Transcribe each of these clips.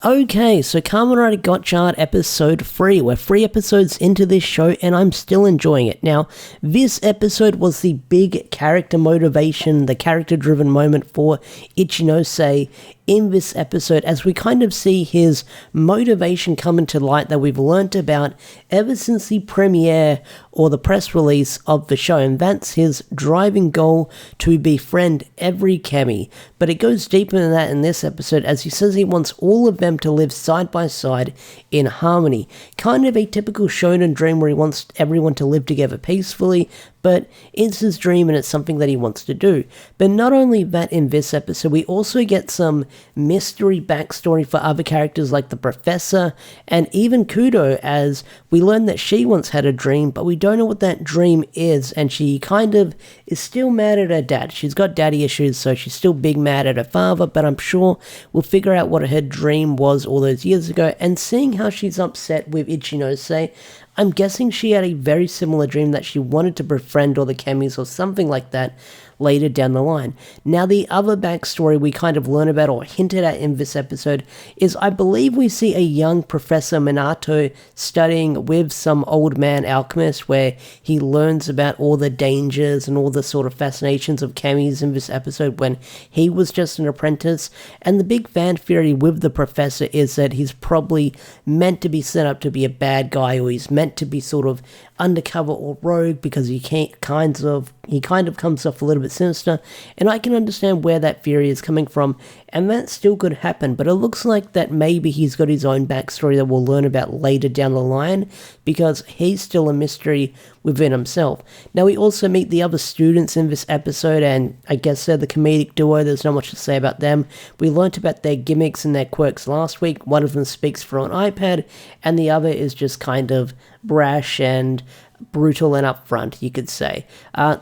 Okay, so Kamen Rider Gotchard episode 3. We're 3 episodes into this show and I'm still enjoying it. Now, this episode was the big character motivation, the character-driven moment for Ichinose in this episode, as we kind of see his motivation come into light that we've learnt about ever since the premiere or the press release of the show, and that's his driving goal to befriend every Kemi. But it goes deeper than that in this episode, as he says he wants all of them to live side by side in harmony. Kind of a typical shonen dream where he wants everyone to live together peacefully, but it's his dream and it's something that he wants to do. But not only that, in this episode, we also get some mystery backstory for other characters like the Professor and even Kudo, as we learn that she once had a dream, but we don't know what that dream is, and she kind of is still mad at her dad. She's got daddy issues, so she's still big mad at her father, but I'm sure we'll figure out what her dream was all those years ago. And seeing how she's upset with Ichinose, I'm guessing she had a very similar dream that she wanted to befriend all the Kemis or something like that later down the line. Now, the other backstory we kind of learn about or hinted at in this episode is I believe we see a young Professor Minato studying with some old man alchemist, where he learns about all the dangers and all the sort of fascinations of Kemis in this episode when he was just an apprentice. And the big fan theory with the Professor is that he's probably meant to be set up to be a bad guy, or he's meant to be sort of undercover or rogue, because he kind of comes off a little bit sinister, and I can understand where that theory is coming from, and that still could happen. But it looks like that maybe he's got his own backstory that we'll learn about later down the line, because he's still a mystery within himself. Now, we also meet the other students in this episode, and I guess they're the comedic duo. There's not much to say about them. We learnt about their gimmicks and their quirks last week. One of them speaks through an iPad, and the other is just kind of brash and brutal and upfront, you could say.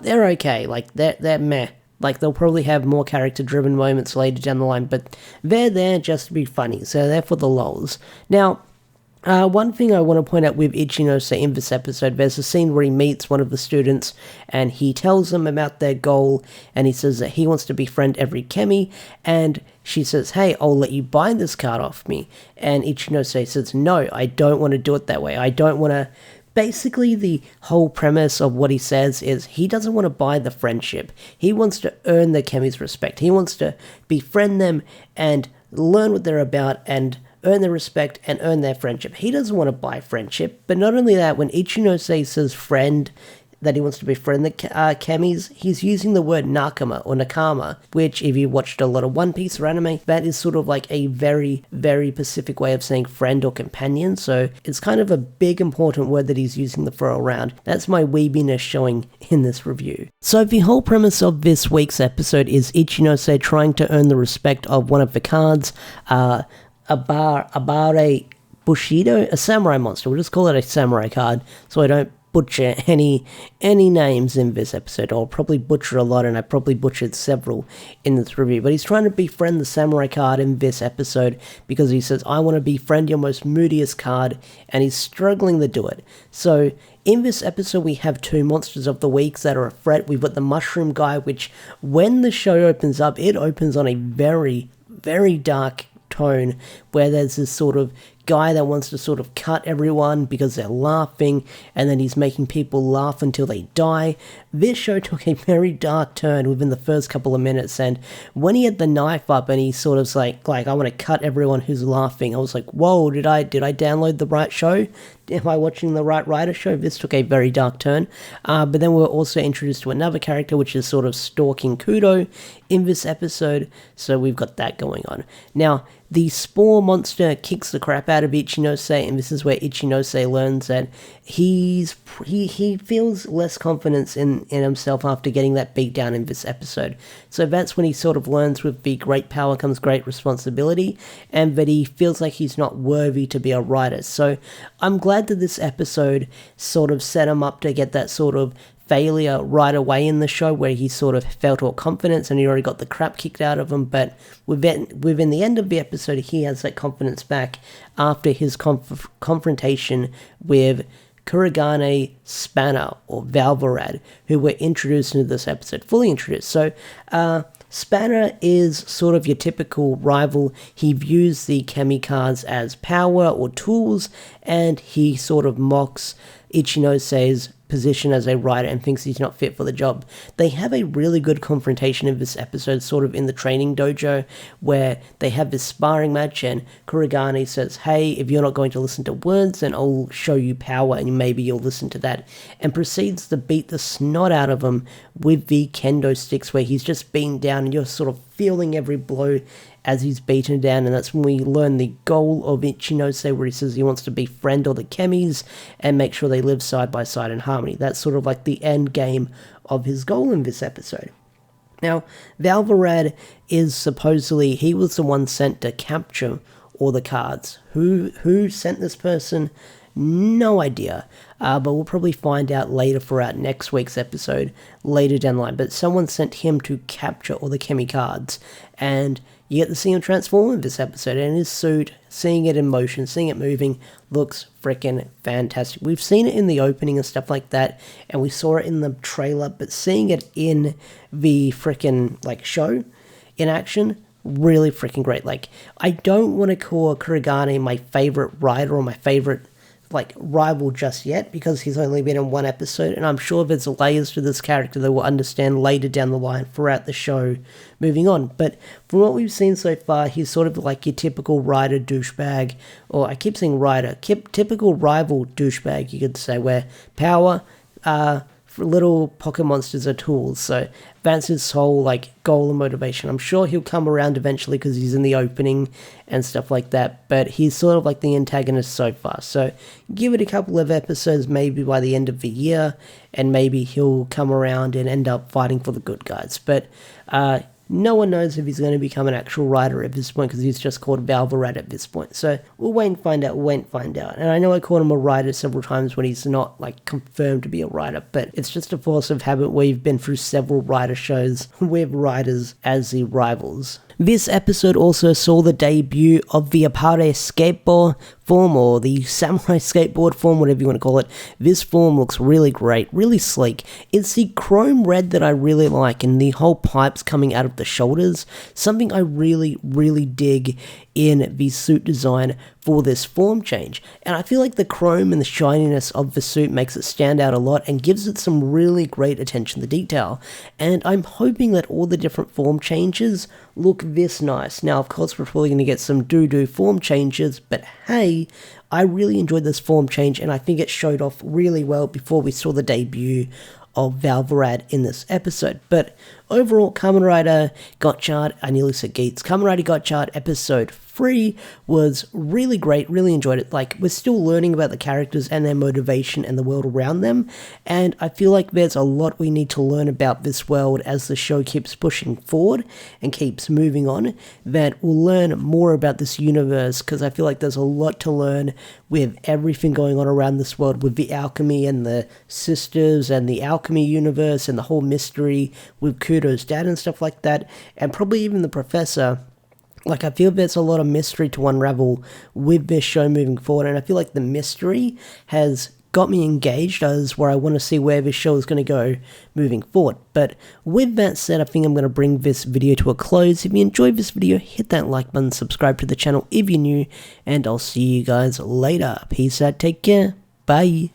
They're okay, like they're meh. Like, they'll probably have more character-driven moments later down the line, but they're there just to be funny, so they're for the lols. Now, one thing I want to point out with Ichinose in this episode, there's a scene where he meets one of the students, and he tells them about their goal, and he says that he wants to befriend every Kemi, and she says, hey, I'll let you buy this card off me. And Ichinose says, no, I don't want to do it that way. I don't want to. Basically, the whole premise of what he says is he doesn't want to buy the friendship. He wants to earn the Kemi's respect. He wants to befriend them and learn what they're about and earn their respect and earn their friendship. He doesn't want to buy friendship. But not only that, when Ichinose says friend, that he wants to befriend the Kemis, he's using the word nakama or nakama, which, if you watched a lot of One Piece or anime, that is sort of like a very, very specific way of saying friend or companion, so it's kind of a big important word that he's using to throw around. That's my weebiness showing in this review. So the whole premise of this week's episode is Ichinose trying to earn the respect of one of the cards, Abare Bushido, a samurai monster. We'll just call it a samurai card, so I don't butcher any names in this episode. I'll probably butcher a lot, and I probably butchered several in this review, but he's trying to befriend the samurai card in this episode because he says, I want to befriend your most moodiest card, and he's struggling to do it. So in this episode, we have 2 monsters of the week that are a threat. We've got the mushroom guy, which when the show opens up, it opens on a very, very dark tone, where there's this sort of guy that wants to sort of cut everyone because they're laughing, and then he's making people laugh until they die. This show took a very dark turn within the first couple of minutes, and when he had the knife up and he sort of like I want to cut everyone who's laughing, I was like, whoa, did I download the right show? Am I watching the right writer show? This took a very dark turn. But then we were also introduced to another character, which is sort of stalking Kudo in this episode, so we've got that going on. Now, the spore monster kicks the crap out of Ichinose, and this is where Ichinose learns that he feels less confidence in himself after getting that beat down in this episode. So that's when he sort of learns with the great power comes great responsibility, and that he feels like he's not worthy to be a writer. So I'm glad that this episode sort of set him up to get that sort of failure right away in the show, where he sort of felt all confidence and he already got the crap kicked out of him, but within the end of the episode, he has that confidence back after his confrontation with Kurogane, Spanner, or Valvarad, who were introduced into this episode, fully introduced. So Spanner is sort of your typical rival. He views the Kemi cards as power or tools, and he sort of mocks Ichinose position as a writer and thinks he's not fit for the job. They have a really good confrontation in this episode, sort of in the training dojo, where they have this sparring match and Kurigane says, hey, if you're not going to listen to words, then I'll show you power and maybe you'll listen to that, and proceeds to beat the snot out of him with the kendo sticks, where he's just being down and you're sort of feeling every blow as he's beaten down. And that's when we learn the goal of Ichinose, where he says he wants to befriend all the Kemis and make sure they live side by side in harmony. That's sort of like the end game of his goal in this episode. Now, Valvarad is supposedly, he was the one sent to capture all the cards. Who sent this person? No idea, but we'll probably find out later throughout next week's episode, later down the line. But someone sent him to capture all the Kemi cards, and you get to see him transform in this episode, and his suit, seeing it in motion, seeing it moving, looks freaking fantastic. We've seen it in the opening and stuff like that, and we saw it in the trailer, but seeing it in the freaking, like, show, in action, really freaking great. Like, I don't want to call Kurigane my favorite writer or my favorite, like, rival just yet, because he's only been in one episode, and I'm sure there's layers to this character that we'll understand later down the line throughout the show moving on. But from what we've seen so far, he's sort of like your typical writer douchebag, or I keep saying writer, typical rival douchebag, you could say, where power, little pocket monsters are tools. So that's his whole, like, goal and motivation. I'm sure he'll come around eventually because he's in the opening and stuff like that, but he's sort of like the antagonist so far. So give it a couple of episodes, maybe by the end of the year, and maybe he'll come around and end up fighting for the good guys. But no one knows if he's going to become an actual writer at this point, because he's just called Valvarad at this point. So we'll wait and find out, And I know I called him a writer several times when he's not, like, confirmed to be a writer, but it's just a force of habit. We've been through several writer shows with writers as the rivals. This episode also saw the debut of the Appare skateboard form, or the samurai skateboard form, whatever you want to call it. This form looks really great, really sleek. It's the chrome red that I really like, and the whole pipes coming out of the shoulders, something I really, really dig in the suit design for this form change. And I feel like the chrome and the shininess of the suit makes it stand out a lot and gives it some really great attention to detail. And I'm hoping that all the different form changes look this nice. Now, of course, we're probably going to get some doo-doo form changes, but hey, I really enjoyed this form change, and I think it showed off really well before we saw the debut of Valvarad in this episode. But overall, Kamen Rider Gotchard, I nearly said Geats, Kamen Rider Gotchard episode 3 was really great, really enjoyed it. Like, we're still learning about the characters and their motivation and the world around them, and I feel like there's a lot we need to learn about this world as the show keeps pushing forward and keeps moving on, that we'll learn more about this universe, because I feel like there's a lot to learn with everything going on around this world, with the alchemy and the sisters and the alchemy universe and the whole mystery with Kudo's dad and stuff like that, and probably even the professor. Like, I feel there's a lot of mystery to unravel with this show moving forward, and I feel like the mystery has got me engaged as where I want to see where this show is going to go moving forward. But with that said, I think I'm going to bring this video to a close. If you enjoyed this video, hit that like button, subscribe to the channel if you're new, and I'll see you guys later. Peace out, take care, bye.